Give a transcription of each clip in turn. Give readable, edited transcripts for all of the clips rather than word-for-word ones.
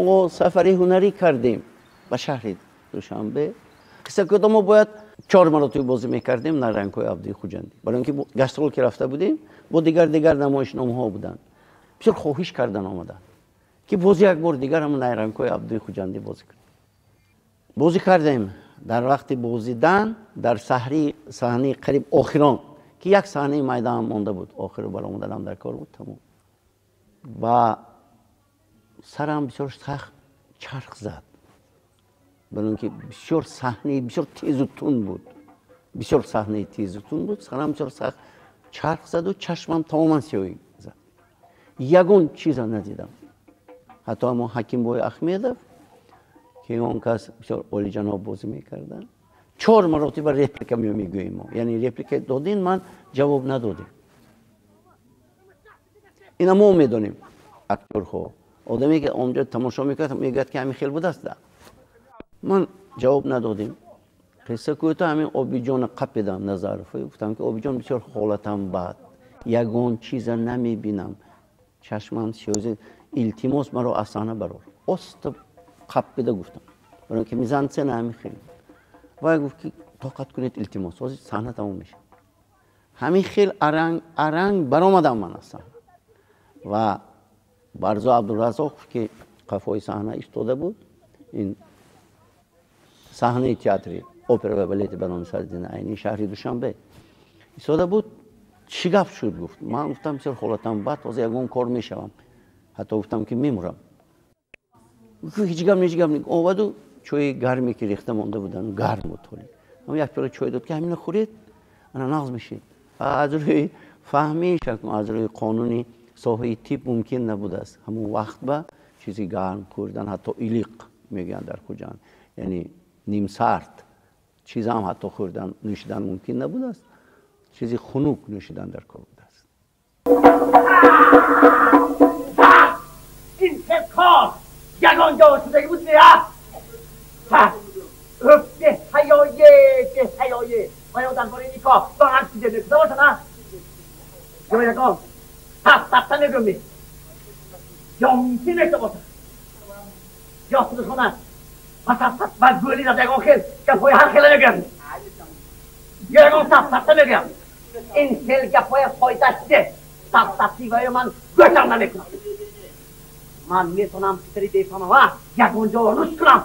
موقع سفری هنری کردیم به شهر دوشنبه. قصه که ما باید 4 مرتبه بازی میکردیم در رنگ‌های عبدی خوجندی، برای اینکه گاسترول که رفته بودیم با دیگر نمایشنامه‌ها بودن، بسیار خواهش کردن آمدن که بازی یک بار دیگر هم در رنگ‌های عبدی خوجندی بازی کردیم. در وقت بازیدن در صحنه قریب آخران که یک صحنه میدان مانده بود، آخر برآمدنم در کار بود تمام و سرم بسیار سخت چرخ زد، برای اینکه بسیار صحنه بسیار تیز و تند بود، بسیار صحنه تیز و تند بود، سرم بسیار سخت چرخ زد و چشمم تماما سیاهی زد. یگون چیز ندیدم. حتی ما حکیم بای احمدов که اون کس بسیار عالی جناب بازی میکردن 4 مرتبه رپلیک میگوییم ما، یعنی رپلیک دادین من جواب ندادیم. اینا ما میدونیم اکتور خو آدمی که اونجا تماشا میکرد میگه که همین خیلی بود است. من جواب ندادیم. قصه کوتاه همین آبی جان قپیدم نظرفه گفتم که آبی جان بسیار حالتم بد، یگان چیز نمیبینم، چشمم سیاه، التماس مرا اسانه برار است قپیده گفتم، برای اینکه میزان سه نمی خیلی و گفت که طاقت کنید التماس از صحنه تموم میشه. همین خیلی ارنگ برآمدم من اصلا و برزا عبدالرزاق که قفای صحنه ایستاده بود، این صحنه تئاتر اپرا و بالت به نام صدرالدین عینی شهر دوشنبه ایستاده بود. چی گپ شد؟ گفت من گفتم بسیار حالتم بد، از یگان کار میشوم، حتی گفتم که میمورم. گفت هیچ گپ نیست. اومد و چای گرمی که ریخته مونده بودن گرم بود خالی، اما یک پیاله چای داد که همین خورید انا نقض میشه. از روی فهمی شکم از روی قانونی ساحه تیپ ممکن نبوده است همون وقت به چیزی گرم خوردن، حتی ایلیق میگن در خوجند، یعنی نیم سرد چیز هم حتی خوردن نوشیدن ممکن نبوده است، چیزی خنک نوشیدن در کار بوده است. این کار یگان جا شده بود میره ده حیایه و یادم باره نیکا با هم چیزه نکده باشه نه یا یگان تفتا نگرمی یا ممکن نکده باشه یا خودش خونه و تفتا و گولی داد یگان خیل گفای هر خیله نگرمی یا یگان تفتا نگرم این خیل گفای فایده چیده تفتی و من گوشم نمیکنم. من میتونم سری دیفانم و یگان جا روش کنم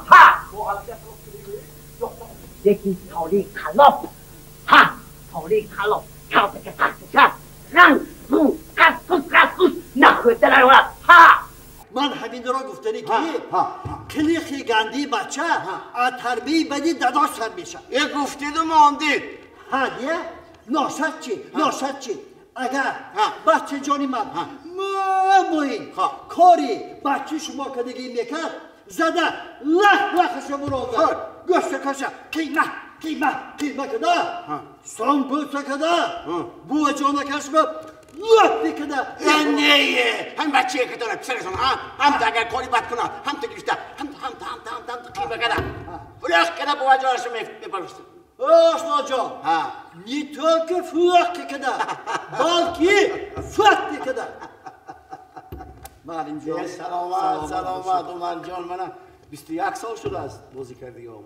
یکی تالی کلاپ تالی کلاپ کلاپ که تخت شد رنگ رو قصقص نخوده نیورد من همین را گفتنی که کلیخی گندی بچه از تربیه بدی داداش سر میشه. یک گفتید و ماندید هدیه ناشد چی اگر بچه جانی من ماموین کاری بچه شما کدگی میکرد زده لخشو برونده گوشت کشه قیمه کده سان بوسه کده بو جانه کشمه لطی کده نیه هم بچه که داره پسرشون هم تا اگر کاری بد کنه هم تا گریشته هم قیمه کده فلخ کده بو جانشو میپرسته آشنا جان نی تو که فلخ کده بلکی فتی کده مریم جان سلامت عمر جان من 21 سال شده است بازی کردی اما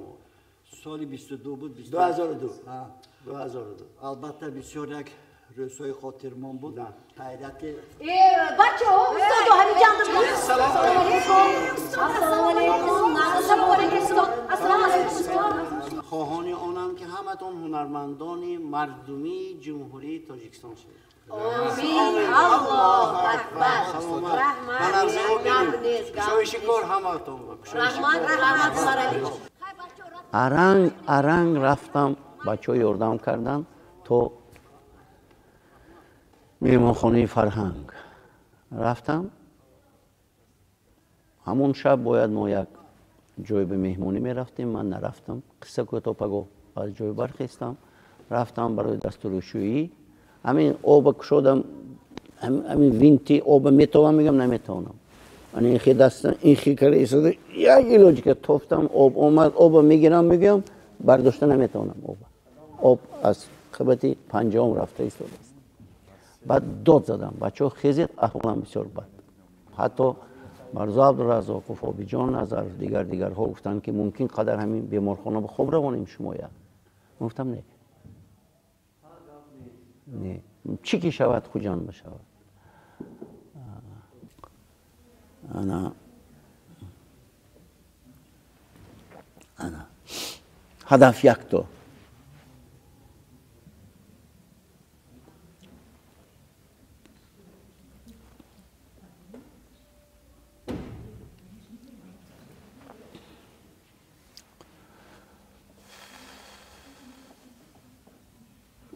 سالی 22 بود 2002 البته بسیار یک رسوی خاطرمان بود حیرت بچه ها استاد و همین جان السلام علیکم خواهان آنم که همتون هنرمندان مردمی جمهوری تاجیکستان شد. آمین الله اکبر رحمت شوی شکر همتون ارنگ رفتم بچه ها یاردم کردن تو مهمانخانه فرهنگ رفتم. همون شب باید ما یک جای به مهمونی می رفتیم، من نرفتم. قصه کوتاه پگو از جای برخیستم رفتم برای دستورشویی. همین آب کشودم، همین وینتی آب میتوانم میگم نمیتوانم. این خی دستم این خی کرده ایستاده یک ایلوجی که توفتم آب اومد آب میگیرم میگم برداشته نمیتوانم. آب از خبتی پنجام رفته ایستاده است. بعد داد زدم بچه ها خیزید احوالم بسیار بد. حتی مرزا عبدالرزاق و فابی جان نظر دیگرها گفتن که ممکن قدر همین بیمارخانه به خوب روانیم شما یا گفتم نه نه چی که شود خوجان بشود انا هدف یک تو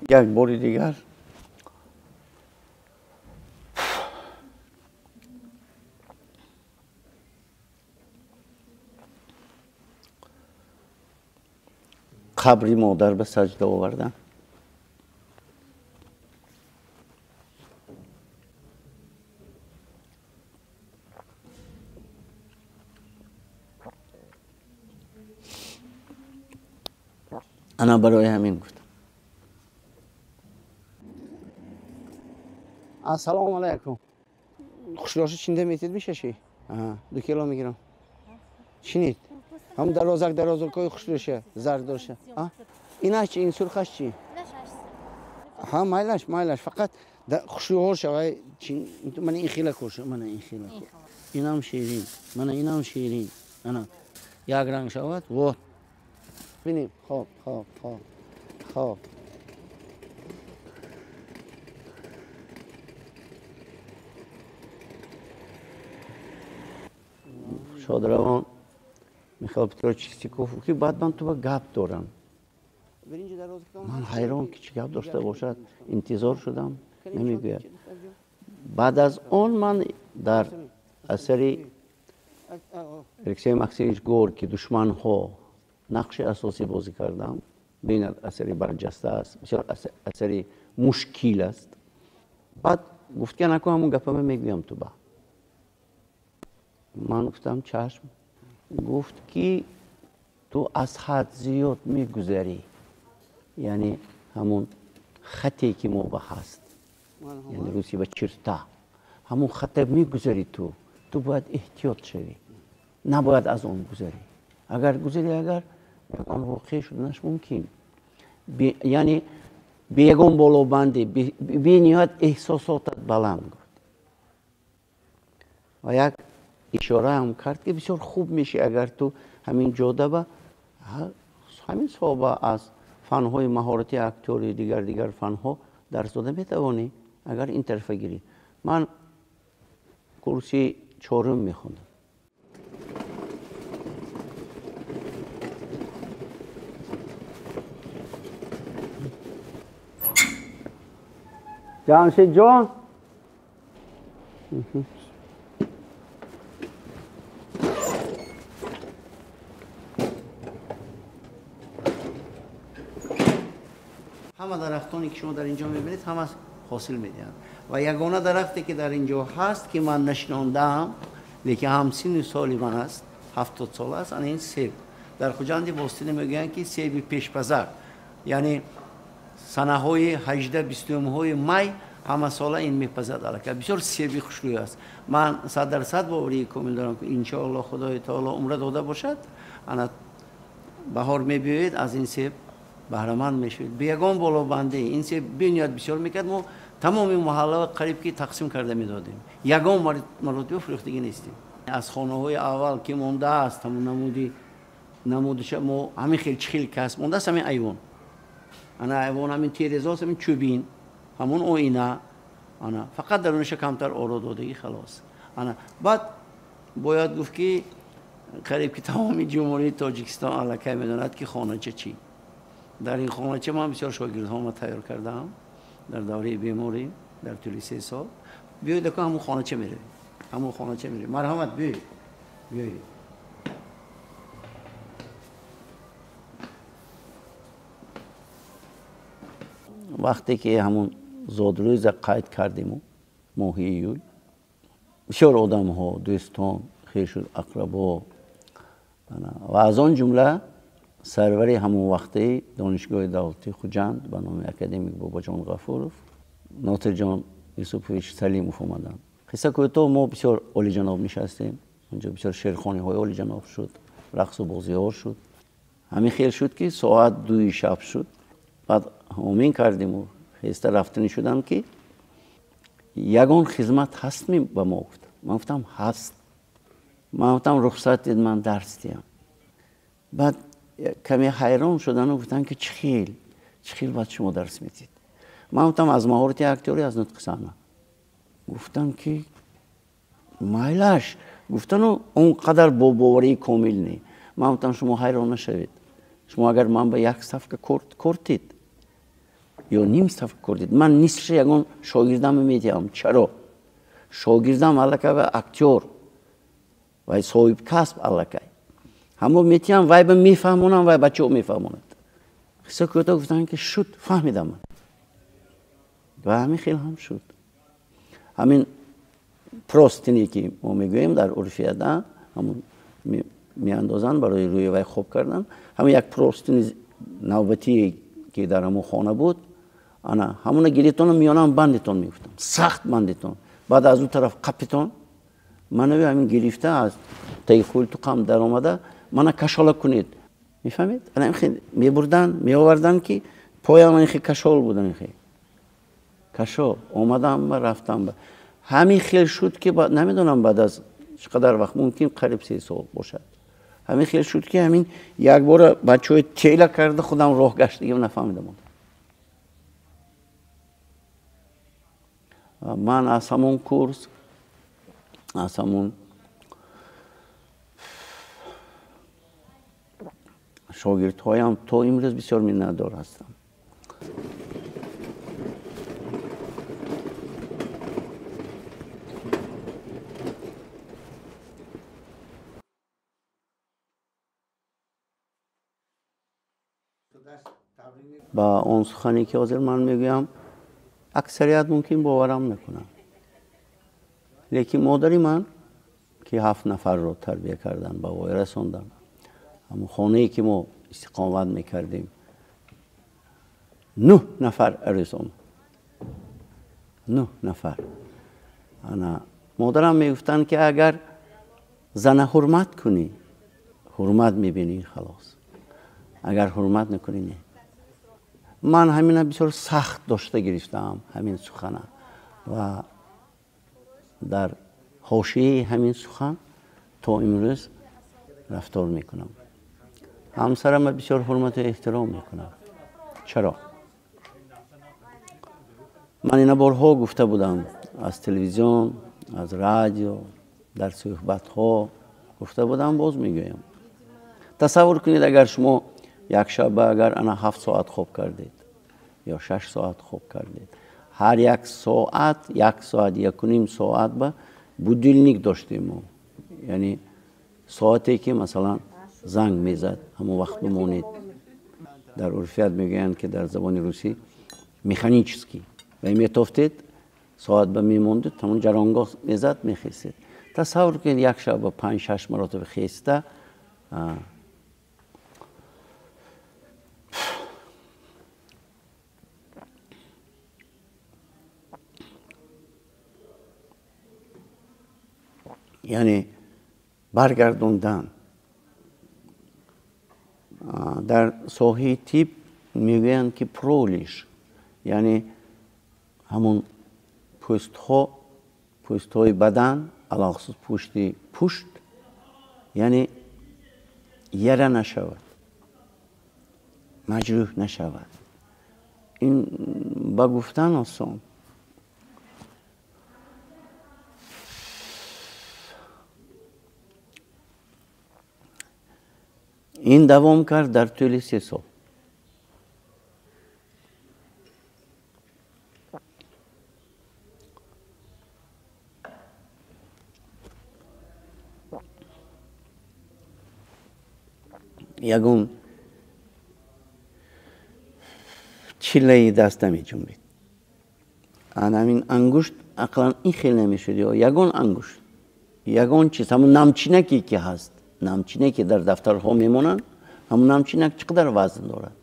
یک باری دیگر قبری مادر به سجده آوردن انا برای همین گفتم السلام علیکم خوشلاش چینده میتید میشه چی؟ 2 کیلو میگیرم چینید؟ هم درازک خوشلاشه زرد دارشه اینا چی؟ این سرخش چی؟ ها مایلش فقط خوشلوهر شوی من این خیلی کشه من این خیلی اینم شیرین من اینم شیرین انا یک رنگ شود و ببینیم خوب شادروان میخوای پتروچیستی گفت که بعد من تو با گپ دارم من حیران که چه گپ داشته باشد انتظار شدم نمیگوید بعد از آن من در اثری الکسی مکسیمیچ گفت که دشمن ها نقش اساسی بازی کردم بین اثری برجسته است بسیار اثری مشکل است بعد گفت که نکن همون گپم میگویم تو با من گفتم چشم گفت که تو از حد زیاد میگذری یعنی همون خطی که ما به هست یعنی روسی به چرتا همون خط میگذری تو باید احتیاط شوی نباید از اون گذری اگر آن واقع شدنش ممکن یعنی بیگم بالا بندی بی نهایت احساساتت بلند و یک اشاره هم کرد که بسیار خوب میشه اگر تو همین جاده با همین صحبه از فنهای مهارتی اکتوری دیگر فنها درس داده میتوانی اگر این طرف گیری من کورسی 4 میخوندم جانشید جان همه درختانی که شما در اینجا میبینید همه حاصل میدهند و یگانه درختی که در اینجا هست که من نشناندم لیکن همسین سالی من است 70 سال است این سیب در خوجند باستانی میگن که سیب پیشپزر یعنی سنه های 18-20 های می همه ساله این میپزد الکه بسیار سیبی خوشروی است من 100% باوری کامل دارم که انشاءالله خدای تعالی عمر داده باشد انا بهار میبیاید از این سیب بهره‌مند میشوید بیگان بالا بنده این سیب بنیاد بسیار میکرد ما تمام محله و قریب که تقسیم کرده میدادیم یگان مراتب فروختگی نیستیم از خانه های اول که مونده است همون نمودش ما همین خیلی کس مونده است همین ایوان انا ایوان همین تیرزاست همین چوبین همون آینه انا فقط درونش کمتر آرو دادگی خلاص انا بعد باید گفت که قریب که تمام جمهوری تاجیکستان الکه میداند که خانه چی در این خانه چه من بسیار شاگردهام تیار کردم در دوره بیماری در طول 3 سال بیایید که همون خانه چه میره مرحمت بیایید وقتی که همون زادروز قید کردیم ماه ایول بسیار آدم ها دوستان خیر شد اقربا و از آن جمله سروری همون وقتی دانشگاه دولتی خوجند به نام اکادمیک بابا جان غفورов ناطق جان یوسفویچ سلیموف اومدن قصه کوتاه ما بسیار عالی جناب نشستیم اونجا، بسیار شعرخوانی های عالی جناب شد، رقص و بازی ها شد. همین خیلی شد که ساعت 2 شب شد. بعد همین کردیم و خیسته رفتنی شدم که یگان خدمت هست می به ما گفت. من گفتم هست. من گفتم رخصت دید من درس دیم. بعد کمی حیران شدن و گفتن که چه خیل باید شما درس میدید. من گفتم از مهارت اکتوری از نطق صحنه. گفتن که مایلش گفتن اونقدر با باوری کامل نی. من گفتم شما حیران نشوید. شما اگر من به یک صفحه کردید یا نیم صفحه کردید من نصفش یگان شاگردم میدیم. چرا؟ شاگردم الکه و اکتور و صاحب کسب الکه همون میتیم وای به میفهمونم وای بچه ها میفهموند. قصه کوتاه گفتن که شد فهمیدم من و همین خیلی هم شد. همین پروستینی که ما میگوییم در عرفیت همون میاندازن برای روی وای خوب کردن. همون یک پروستین نوبتی که در همون خانه بود انا همون گریتون میانم بندتون میگفتم سخت بندتون. بعد از اون طرف قپتون منو همین گرفته از تیخول تو قم در اومده منو کشاله کنید. میفهمید؟ انا خیلی میبردن میآوردن که پایم من خیلی کشال بودن. خیلی کشال اومدم و رفتم. همین خیلی شد که نمیدونم بعد از چقدر وقت ممکن قریب 3 سال باشد. همین خیلی شد که همین یک بار بچه های تیله کرده خودم راه گشت دیگه نفهمیدم. من از همون کورس از همون شاگرد هایم تا امروز بسیار منتدار هستم. با اون سخنی که حاضر من میگویم اکثریت ممکن باورم نکنم، لیکن مادری من که 7 نفر رو تربیه کردن با وای رسوندن. همون خانه‌ای که ما استقامت میکردیم 9 نفر ارسون 9 نفر. انا مادرم میگفتن که اگر زن حرمت کنی حرمت میبینی خلاص، اگر حرمت نکنی نه. من همین بسیار سخت داشته گرفتم همین سخنه و در حاشیه همین سخن تا امروز رفتار میکنم. همسرم بسیار حرمت و احترام میکنم. چرا؟ من اینا بارها گفته بودم از تلویزیون از رادیو در صحبت ها گفته بودم باز میگویم. تصور کنید اگر شما یک شب اگر انا 7 ساعت خواب کردید یا 6 ساعت خواب کردید، هر یک ساعت 1 ساعت 1.5 ساعت به بودلنیک داشتیم. یعنی ساعتی که مثلا زنگ میزد همون وقت بمونید. در عرفیت میگن که در زبان روسی میخانیچسکی و میتافتید ساعت به میموندید همون جرانگاه میزد میخیستید. تصور کنید یک شب 5-6 مرتبه خیسته یعنی برگردوندن. در ساحه تیپ میگویند که پرولیش یعنی همون پوست های بدن علاخصوص پشت یعنی یره نشود، مجروح نشود. این با گفتن آسان. این دوام کرد در طول 3 سال. یگون چیله دست نمی جنبید. همین انگشت اقلا این خیلی نمی شد. یگون انگشت یگون چیز همون نمچینکی که هست، نمچینکی در دفترها میمونن، همون نمچینک چقدر وزن دارد.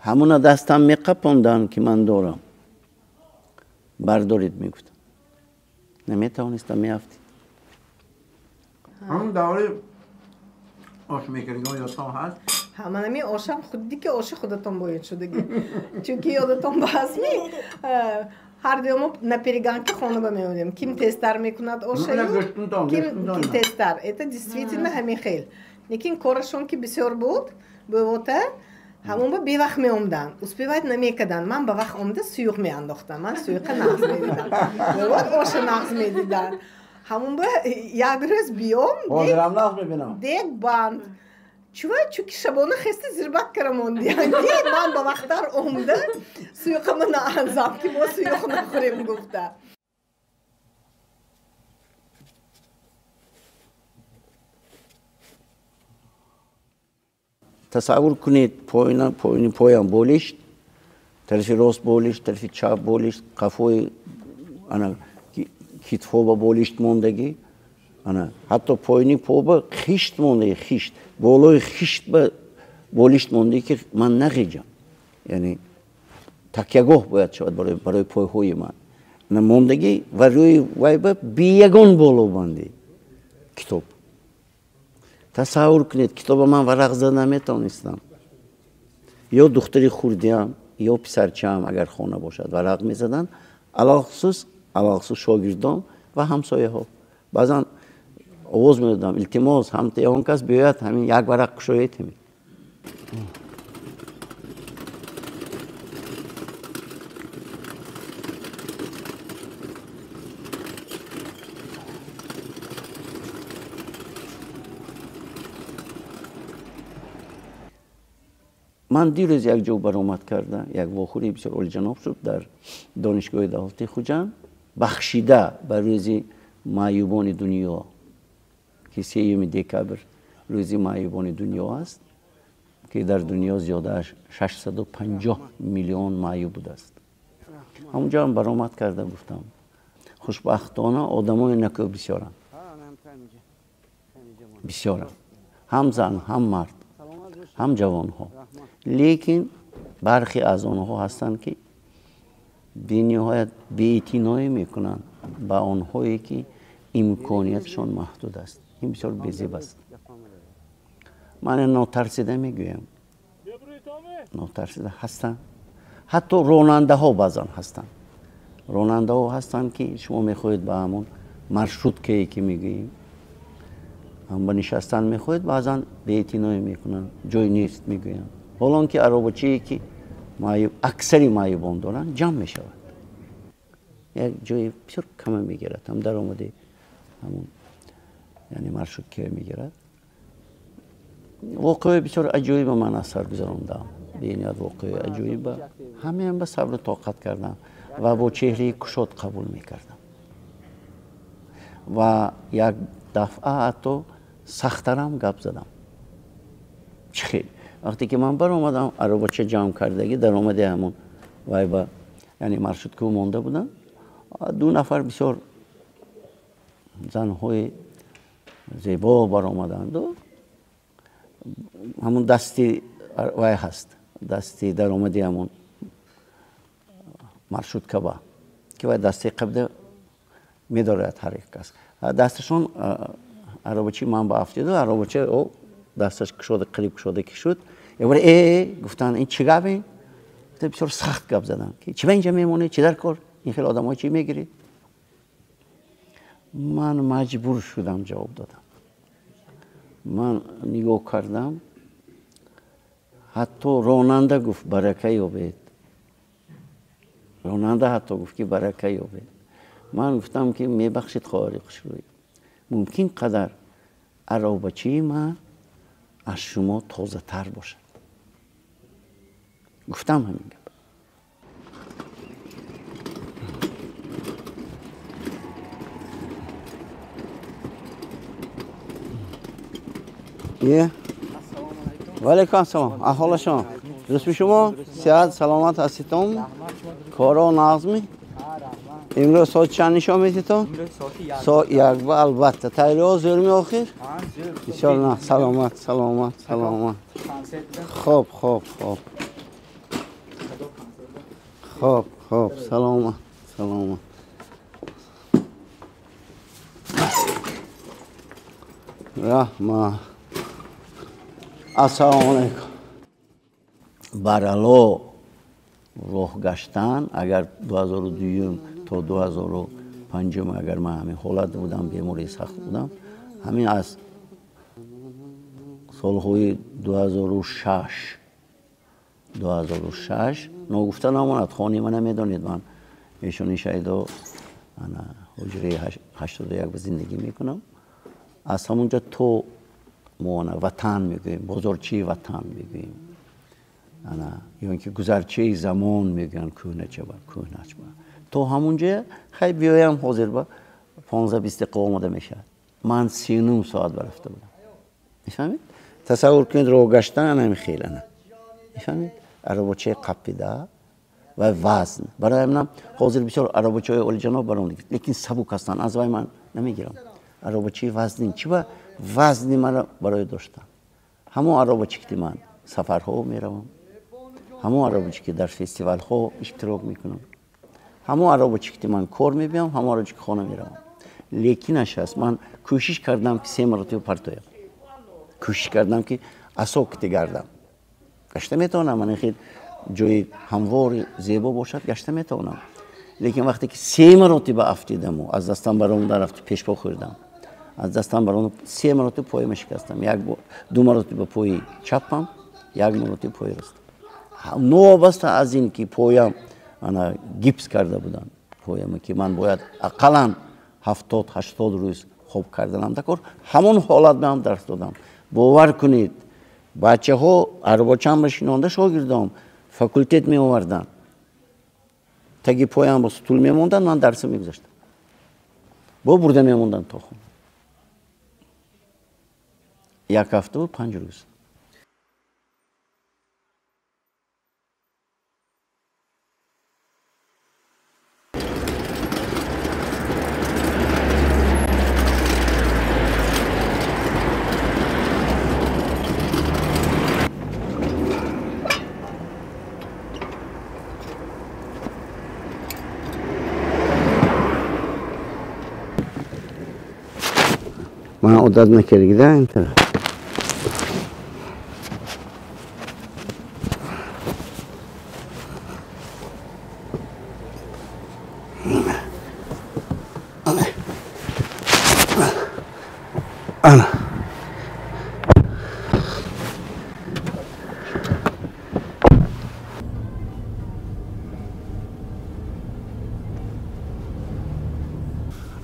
همون دستم میقپوندن که من دارم. بردارید میگفتن نمیتوانستم میافتید. همون دوره آش میکردگاه یادتان هست؟ همه آشم خودی که آش خودتان باید شدگی چونکه یادتان بازمی هر دیوم наперегонки خانه میمونیم کیم تستر میکند آشیو کیم تستر это действительно همین خیل لیکن کارشون که بسیار بود همون با بی وقت می اومدن успевать نمیکردن من با وقت اومده سیوخ می انداختم من سیوخ نغز میدیدم بود آش نغز میدیدن همون با یک روز بیام دیگ باند چون شبانه خسته زیر بک کرموندی من با وقت در اومده سیوخ من انزام که ما سیوخ نخوریم گفته تصور کنید پایم بولیشت طرف راست بولیشت طرف چپ بولیشت قفوی کتفو بولیشت موندگی حتی پا خیشت مونده خیشت بالای خیشت بولیشت مونده که من نخیجم یعنی تکیگاه باید شود برای پایهای من موندگی و روی وایبه بیگان بالو بندی کتاب تصور کنید کتاب من ورق زده نمیتونستم یا دختری خوردیم یا پسرچم اگر خانه باشد ورق میزدن علاخصوص شاگردان و همسایه ها بعضا آواز میدادم التماس هم اون کس بیاید همین یک ورق کشایید همین من دیروز یک جو برآمد کرده یک واخوری بسیار عالی‌جناب شد در دانشگاه دولتی خوجند بخشیده بر روز معیوبان دنیا که 3 دکبر روز معیوبان دنیا است که در دنیا زیاده 650 میلیون معیوب بوده است همونجا هم برآمد کرده گفتم خوشبختانه آدمای نکو بسیارن بسیارن هم زن هم مرد هم جوان ها لیکن برخی از آنها هستند که بی‌نهایت بی‌اعتنایی میکنند با آنهایی که امکانیتشان محدود است این بسیار بی‌زیب است من ناترسیده میگویم ناترسیده هستند حتی راننده ها بعضا هستند راننده ها هستند که شما میخواهید به همون مرشروط که میگوییم هم به نشستن میخواهید بعضا بی‌اعتنایی میکنن جای نیست میگوین حالا که عربچه‌ای که اکثری معیوبان دارن جمع میشود یک جای بسیار کم میگیرد هم در آمده همون یعنی مرشد که میگیرد واقعی بسیار عجیب من اثر گذراندم بینیاد واقعی عجیب همه هم به صبر و طاقت کردم و با چهره کشاد قبول میکردم و یک دفعه حتی سخترم گپ زدم چه وقتی که من بر آمدم عربچه جمع کردگی در آمده همون وایبا یعنی مرشد که مونده بودن 2 نفر بسیار زنهای زیبا بر آمدند و همون دستی وای هست دستی در آمده همون مرشد که با که وای دستی قبل میدارد هر یک کس دستشون عربچی من با افتید و عربچه او دستش کشوده قریب کشوده که شد یه باره گفتن این چی گفت بسیار سخت گپ زدن که چی به اینجا میمونه چی در کار این خیلی آدم های چی میگیرید من مجبور شدم جواب دادم من نگاه کردم حتی راننده گفت برکه یابید راننده حتی گفت که برکه یابید من گفتم که میبخشید خواهر خوشرویی ممکن قدر عربچه من از شما تازه تر باشد گفتم همین گپ و علیکم السلام احوال شما درست شما صحت سلامت هستید کارا نظمی امروز ساعت چند نشان میدید تو؟ ساعت 1 البته تایرها زور می آخر؟ بسیار نه سلامت خوب سلامت رحمه السلام علیکم برالو راه گشتن اگر 2002 تا 2005 اگر من همین حالت بودم بیماری سخت بودم همین از سالهای 2006 نگفته نماند خانه من نمیدانید من ایشونی شایدو حجره 81 به زندگی میکنم از همونجا تو وطن میگویم بزرگچی وطن میگویم یا اینکه گذرچه زمان میگن کونه چه با کونه چه با تو همونجا خیلی بیایم حاضر با 15-20 دقیقه آماده میشه من 39 ساعت برفته بودم میفهمید تصور کنید رو گشتن همین خیلی نه میفهمید عرباچه قپیده و وزن برای من حاضر بسیار عرباچه های اولی جناب برام دیگه لیکن سبک هستن از وای من نمیگیرم عرباچه وزنی چی با وزنی من برای داشتن همون عرباچه که من سفرها میروم همون عرباچه که در فستیوال ها اشتراک میکنم همون عرباچه که من کار میبیم همون عرباچه که خانه میروم لیکنش هست من کوشش کردم که 3 مرتبه پرتویم کوشش کردم که اساکت گردم گشته میتونم من خیلی جای هموار زیبا باشد گشته میتونم لیکن وقتی که 3 مرتبه افتیدم و از دستم برام در رفت پیش پا خوردم از دستم برام 3 مرتبه پایم شکستم 2 مرتبه پای چپم 1 مرتبه پای راستم نوبسته از این که پایم انا گیپس کرده بودن پایم که من باید اقلا 70-80 روز خوب کردنم دکار همون حالت به هم درس دادم باور کنید بچه ها عرباچه بشینانده شاگردام فاکولتت می آوردن تگی پایم با ستول می موندن من درس می گذاشتم با برده می موندن تا خون 1 هفته و 5 روز من عادت نکردم این طرف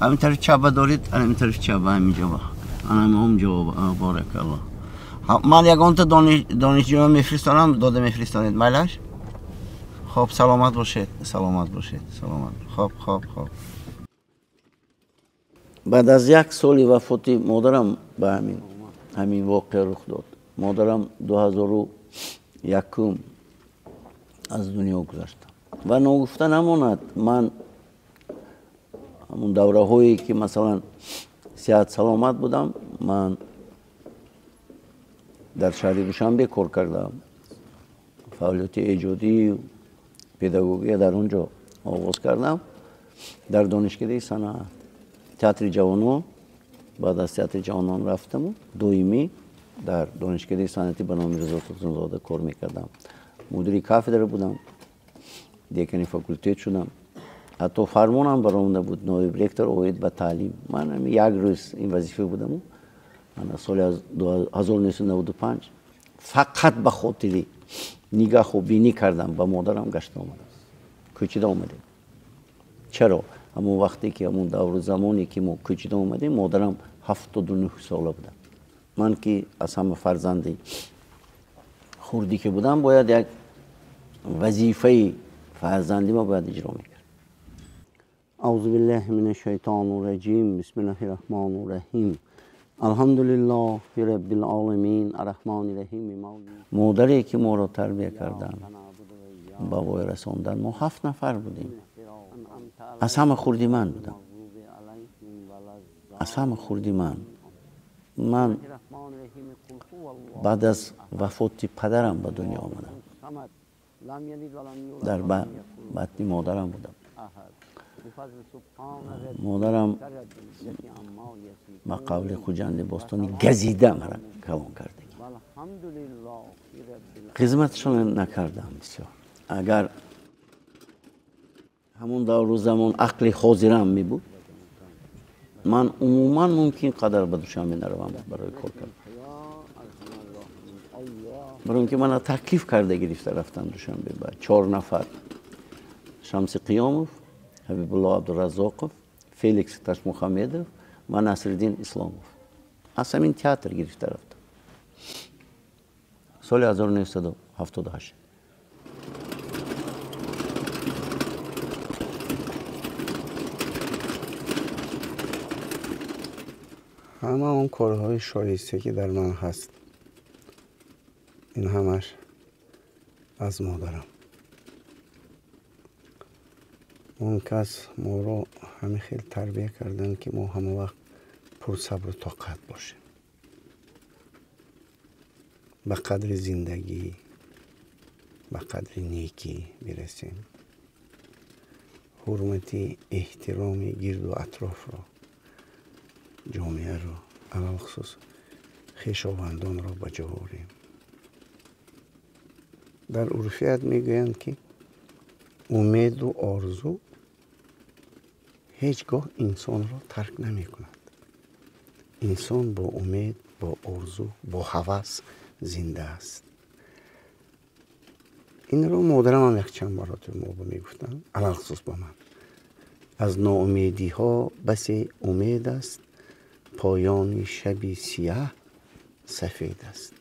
همین طرف چابه دارید همین طرف چابه همینجا با هم جواب بارک الله من یگان تا دانشجو میفرستانم داده میفرستانید مالش خب سلامت باشید سلامت خب بعد از 1 سال وفاتی مادرم به همین واقعه رخ داد مادرم 2001 از دنیا گذشت و نگفته نماند من همون دوره هایی که مثلا صحت سلامت بودم من در شهر دوشنبه کار کردم فعالیت ایجادی و پداگوگی در اونجا آغاز کردم در دانشکده صنعت تئاتر جوانان بعد از تئاتر جوانان رفتم دویمی در دانشکده صنعتی به نام رضا ترسونزاده کار میکردم مدیر کافدره بودم دکانی فاکولته شدم حتی فرمانم برآمده بود نایب رکتور اوید به تعلیم من 1 روز این وظیفه بودم من سال 1995 فقط به خاطر نگاه و بینی کردم با مادرم گشت آمدم کوچیده آمدیم چرا همون وقتی که همون دور زمانی که ما کوچیده آمدیم مادرم 79 ساله بودم من که از همه فرزندی خوردی که بودم باید یک وظیفه فرزندی ما باید اجرا میکرد اعوذ بالله من الشیطان الرجیم بسم الله الرحمن الرحیم الحمدلله رب العالمین الرحمن الرحیم مادری که ما را تربیت کردن با وای رساندن ما 7 نفر بودیم از همه خوردی من بودم از همه خوردی من بعد از وفات پدرم به دنیا آمدم در بطن مادرم بودم مادرم با قول خوجند باستانی گزیده مرا کلام کرده. خدمتشون نکردم بسیار. اگر همون دور زمان عقل حاضرم می بود من عموما ممکن قدر به دوشنبه نروم برای کار کردن. برای اینکه من تکلیف کرده گرفته رفتم دوشنبه بعد 4 نفر شمس قیاموف، حبیب الله عبدالرزاقов، فیلیکس تاشمحمدov و نصرالدین اسلامov. از همین تئاتر گرفته رفتم. سال 1978. همه اون کارهای شایسته که در من هست این همش از مادرم. اون کس ما رو همه خیلی تربیه کردن که ما همه وقت پر صبر و طاقت باشیم. به قدر زندگی، به قدر نیکی برسیم. حرمتی احترام گرد و اطراف را، جامعه را، علاوه خصوص خویشاوندان را به جا آوریم. در عرفیت میگویند که امید و آرزو هیچگاه انسان را ترک نمی کند. انسان با امید، با آرزو، با هوس زنده است. این رو مادرم هم یک چند مراتب موقع میگفتن، علاوه خصوص با من. از ناامیدی ها بس امید است، پایان شبی سیاه سفید است.